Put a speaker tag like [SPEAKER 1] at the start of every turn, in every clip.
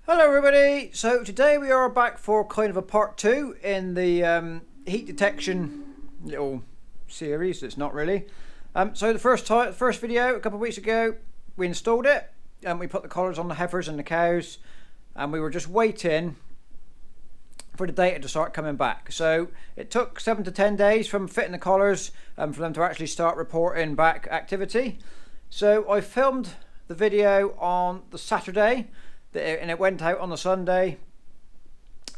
[SPEAKER 1] Hello everybody, so today we are back for kind of a part 2 in the heat detection little series. It's not really. So the first video a couple of weeks ago, we installed it and we put the collars on the heifers and the cows, and we were just waiting for the data to start coming back. So it took 7 to 10 days from fitting the collars for them to actually start reporting back activity. So I filmed the video on the Saturday and it went out on the Sunday.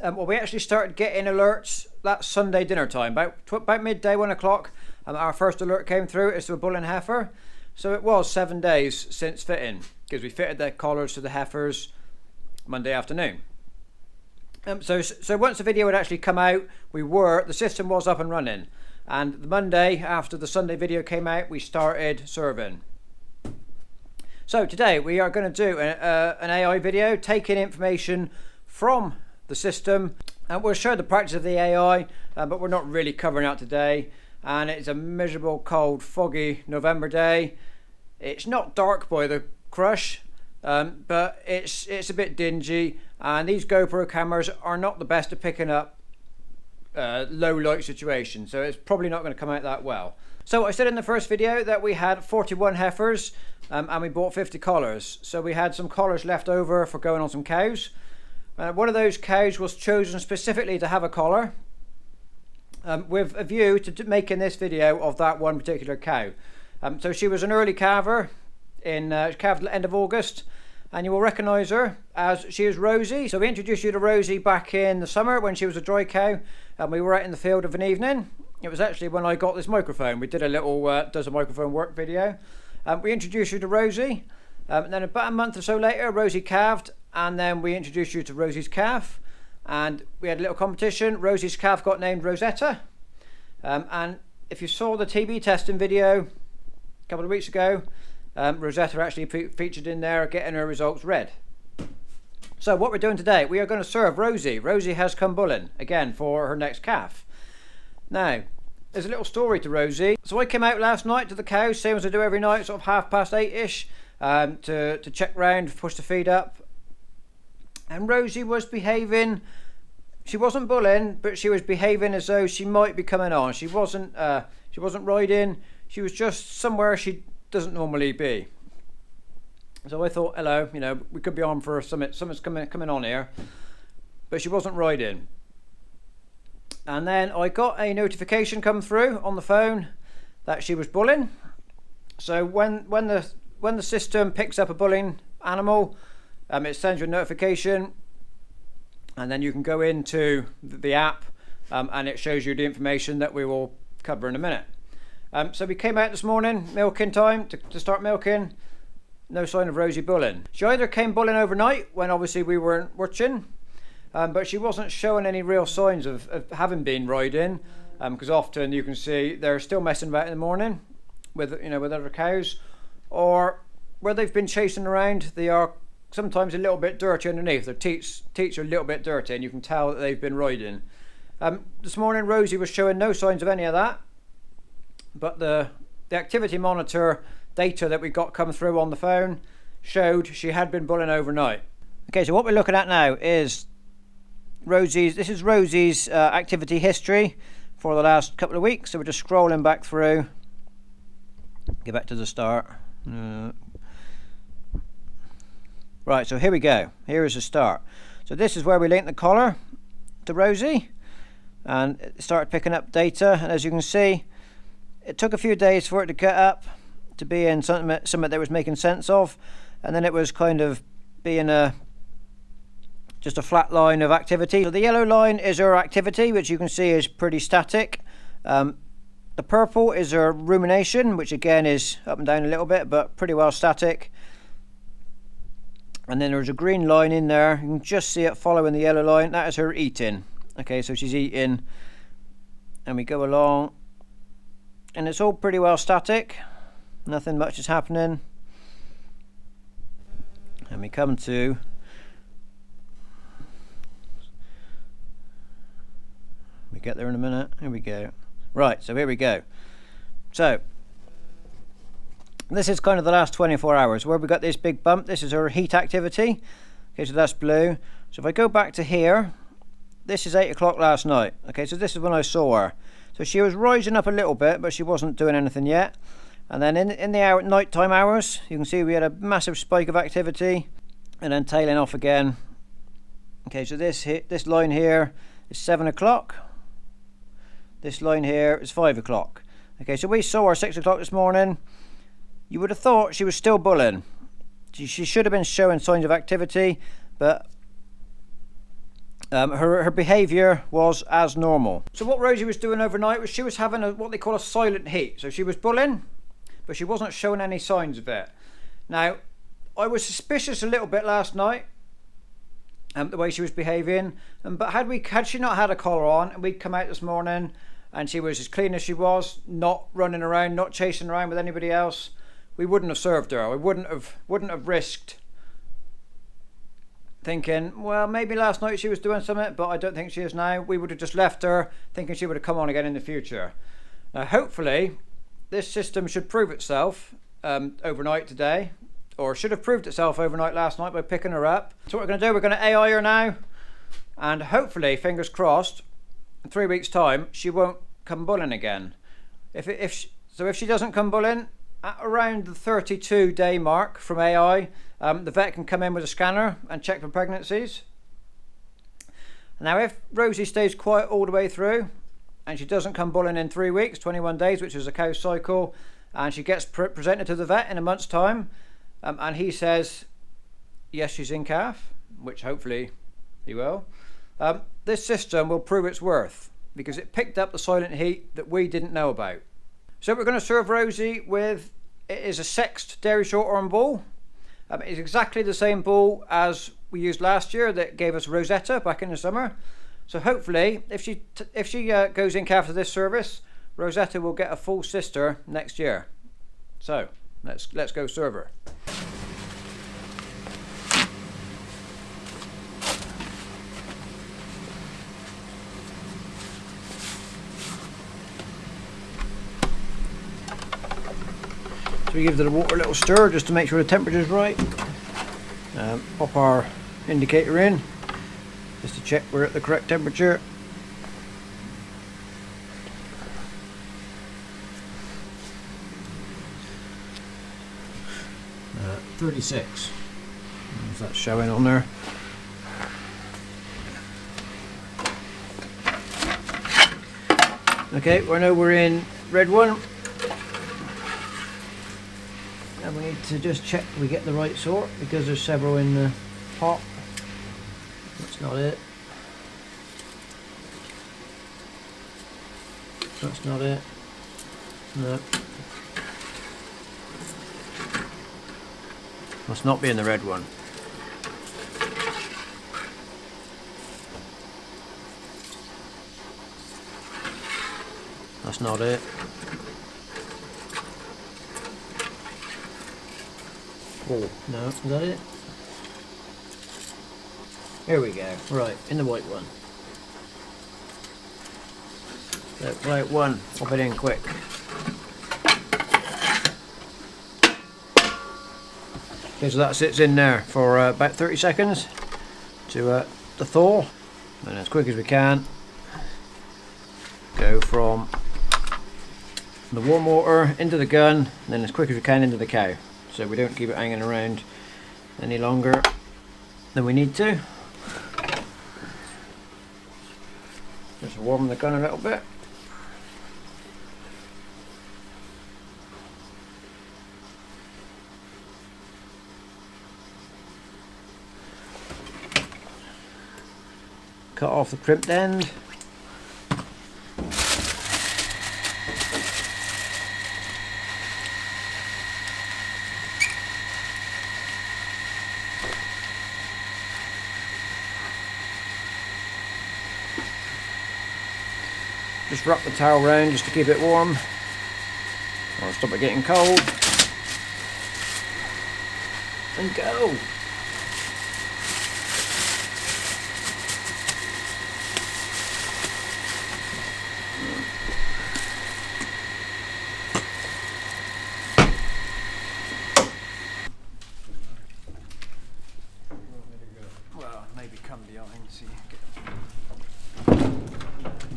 [SPEAKER 1] Well, we actually started getting alerts that Sunday dinner time, about midday, 1 o'clock. Our first alert came through. It's to a bull and heifer. So it was 7 days since fitting, because we fitted the collars to the heifers Monday afternoon. So once the video had actually come out, the system was up and running. And the Monday after the Sunday video came out, we started serving. So today we are going to do an AI video taking information from the system, and we'll show the practice of the AI, but we're not really covering out today. And it's a miserable, cold, foggy November day. It's not dark by the crush, but it's a bit dingy, and these GoPro cameras are not the best at picking up low light situations, so it's probably not going to come out that well. So I said in the first video that we had 41 heifers and we bought 50 collars. So we had some collars left over for going on some cows. One of those cows was chosen specifically to have a collar with a view to making this video of that one particular cow. So she was an early calver, calved at the end of August, and you will recognise her as she is Rosie. So we introduced you to Rosie back in the summer when she was a dry cow, and we were out in the field of an evening. It was actually when I got this microphone. We did a little does a microphone work video. We introduced you to Rosie, and then about a month or so later Rosie calved, and then we introduced you to Rosie's calf, and we had a little competition. Rosie's calf got named Rosetta, and if you saw the TB testing video a couple of weeks ago, Rosetta actually featured in there getting her results read. So what we're doing today, we are going to serve Rosie. Rosie has come bulling again for her next calf. Now, there's a little story to Rosie. So I came out last night to the cows, same as I do every night, sort of 8:30ish, to check round, push the feed up. And Rosie was behaving, she wasn't bulling, but she was behaving as though she might be coming on. She wasn't riding, she was just somewhere she doesn't normally be. So I thought, hello, you know, we could be on for something's coming on here, but she wasn't riding. And then I got a notification come through on the phone that she was bulling. So when the system picks up a bulling animal, it sends you a notification, and then you can go into the app, and it shows you the information that we will cover in a minute. So we came out this morning, milking time, to start milking. No sign of Rosie bulling. She either came bulling overnight when obviously we weren't watching, but she wasn't showing any real signs of having been riding, because often you can see they're still messing about in the morning with other cows, or where they've been chasing around, they are sometimes a little bit dirty underneath. Their teats are a little bit dirty, and you can tell that they've been riding. This morning Rosie was showing no signs of any of that, but the activity monitor data that we got come through on the phone showed she had been bulling overnight. Okay, so what we're looking at now is Rosie's activity history for the last couple of weeks. So we're just scrolling back through. Get back to the start. Right, so here we go. Here is the start. So this is where we linked the collar to Rosie, and it started picking up data. And as you can see, it took a few days for it to get up to be in something that was making sense of, and then it was kind of being just a flat line of activity. So the yellow line is her activity, which you can see is pretty static. The purple is her rumination, which again is up and down a little bit, but pretty well static. And then there's a green line in there. You can just see it following the yellow line. That is her eating. Okay, so she's eating, and we go along, and it's all pretty well static. Nothing much is happening. And we come to we get there in a minute. Here we go. Right, so here we go. So this is kind of the last 24 hours where we got this big bump. This is our heat activity. Okay, so that's blue. So if I go back to here, this is 8 o'clock last night. Okay, so this is when I saw her. So she was rising up a little bit, but she wasn't doing anything yet. And then in the nighttime hours, you can see we had a massive spike of activity, and then tailing off again. Okay, so this line here is 7 o'clock. This line here is 5 o'clock. Okay, so we saw her 6 o'clock this morning. You would have thought she was still bulling. She should have been showing signs of activity, but her behaviour was as normal. So what Rosie was doing overnight was she was having what they call a silent heat. So she was bulling, but she wasn't showing any signs of it. Now, I was suspicious a little bit last night, the way she was behaving. But had she not had a collar on, and we'd come out this morning, and she was as clean as she was, not running around, not chasing around with anybody else, we wouldn't have served her. We wouldn't have risked thinking, well, maybe last night she was doing something, but I don't think she is now. We would have just left her, thinking she would have come on again in the future. Now, hopefully, this system should prove itself overnight today, or should have proved itself overnight last night by picking her up. So what we're going to do, we're going to AI her now, and hopefully, fingers crossed, in 3 weeks' time, she won't come bulling again. If she doesn't come bulling, at around the 32-day mark from AI, the vet can come in with a scanner and check for pregnancies. Now, if Rosie stays quiet all the way through, and she doesn't come bulling in 3 weeks, 21 days, which is a cow cycle, and she gets presented to the vet in a month's time, and he says, yes, she's in calf, which hopefully he will, this system will prove its worth, because it picked up the silent heat that we didn't know about. So we're going to serve Rosie with, it is a sexed dairy shorthorn bull. It's exactly the same bull as we used last year that gave us Rosetta back in the summer. So hopefully, if she goes in calf to this service, Rosetta will get a full sister next year. So let's go serve her. So we give the water a little stir just to make sure the temperature is right. Pop our indicator in just to check we're at the correct temperature. 36. Is that showing on there? Okay, I know we're in red one. And we need to just check we get the right sort, because there's several in the pot. That's not it. That's not it. No. Must not be in the red one. That's not it. Oh, no, is that it? Here we go. Right, in the white one. So, right one, pop it in quick. Okay, so that sits in there for about 30 seconds to thaw, and as quick as we can, go from the warm water into the gun, and then as quick as we can into the cow, so we don't keep it hanging around any longer than we need to. Just warm the gun a little bit. Cut off the crimped end. Just wrap the towel around just to keep it warm, or stop it getting cold, and go. maybe come behind so you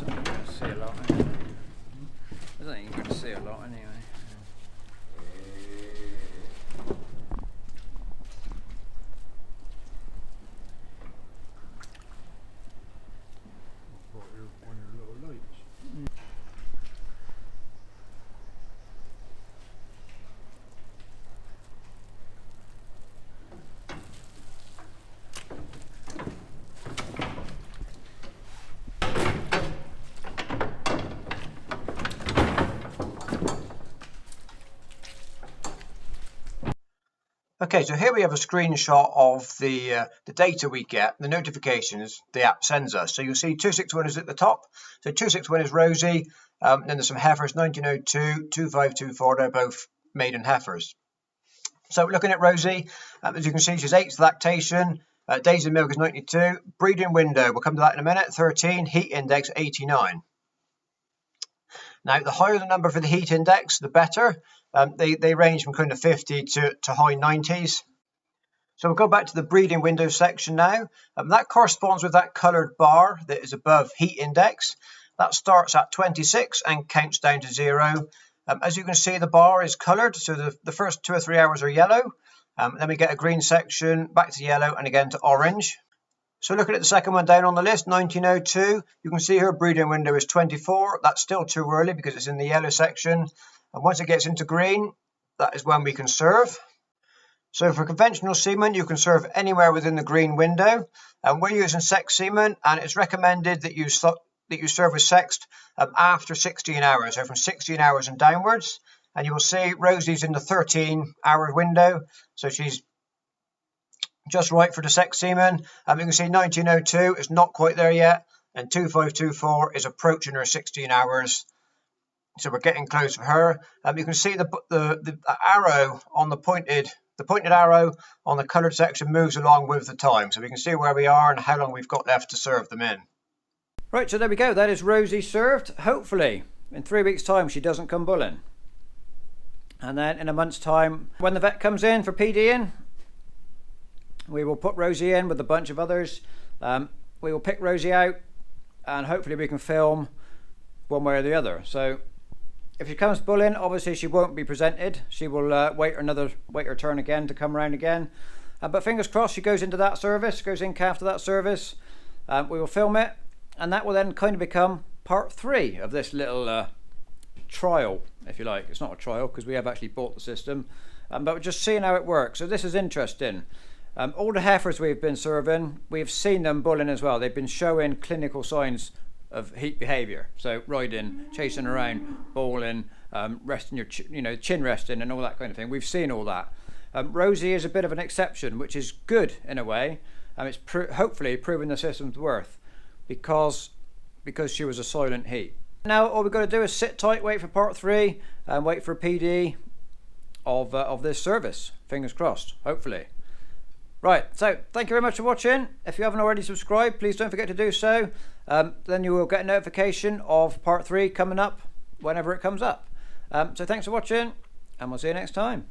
[SPEAKER 1] don't see a lot anyway. I don't think you're going to see a lot anyway. Okay, so here we have a screenshot of the data we get, the notifications the app sends us. So you'll see 261 is at the top. So 261 is Rosie, then there's some heifers, 1902, 2524, they're both maiden heifers. So looking at Rosie, as you can see, she's 8th lactation, days of milk is 92, breeding window, we'll come to that in a minute, 13, heat index 89. Now, the higher the number for the heat index, the better. They range from kind of 50 to high 90s. So we'll go back to the breeding window section now. That corresponds with that coloured bar that is above heat index. That starts at 26 and counts down to 0. As you can see, the bar is coloured, so the first 2 or 3 hours are yellow. Then we get a green section, back to yellow, and again to orange. So looking at the second one down on the list, 1902, you can see her breeding window is 24. That's still too early because it's in the yellow section. And once it gets into green, that is when we can serve. So for conventional semen, you can serve anywhere within the green window. And we're using sex semen, and it's recommended that you serve with sexed after 16 hours, so from 16 hours and downwards. And you will see Rosie's in the 13-hour window, so she's just right for the sex semen. You can see 1902 is not quite there yet, and 2524 is approaching her 16 hours. So we're getting close for her. You can see the arrow on the pointed arrow on the coloured section moves along with the time, so we can see where we are and how long we've got left to serve them in. Right, so there we go. That is Rosie served. Hopefully, in 3 weeks' time, she doesn't come bulling. And then in a month's time, when the vet comes in for PDing, we will put Rosie in with a bunch of others. We will pick Rosie out, and hopefully we can film one way or the other. So if she comes bulling, obviously she won't be presented. She will wait her turn again to come around again. But fingers crossed she goes into that service, goes in after that service. We will film it, and that will then kind of become part 3 of this little trial, if you like. It's not a trial because we have actually bought the system, but we're just seeing how it works. So this is interesting. All the heifers we've been serving, we've seen them bulling as well. They've been showing clinical signs of heat behaviour. So riding, chasing around, bawling, resting your chin resting and all that kind of thing. We've seen all that. Rosie is a bit of an exception, which is good in a way. It's hopefully proving the system's worth because she was a silent heat. Now all we've got to do is sit tight, wait for part 3, and wait for a PD of this service. Fingers crossed, hopefully. Right, so thank you very much for watching. If you haven't already subscribed, please don't forget to do so. Then you will get a notification of part 3 coming up whenever it comes up. So thanks for watching, and we'll see you next time.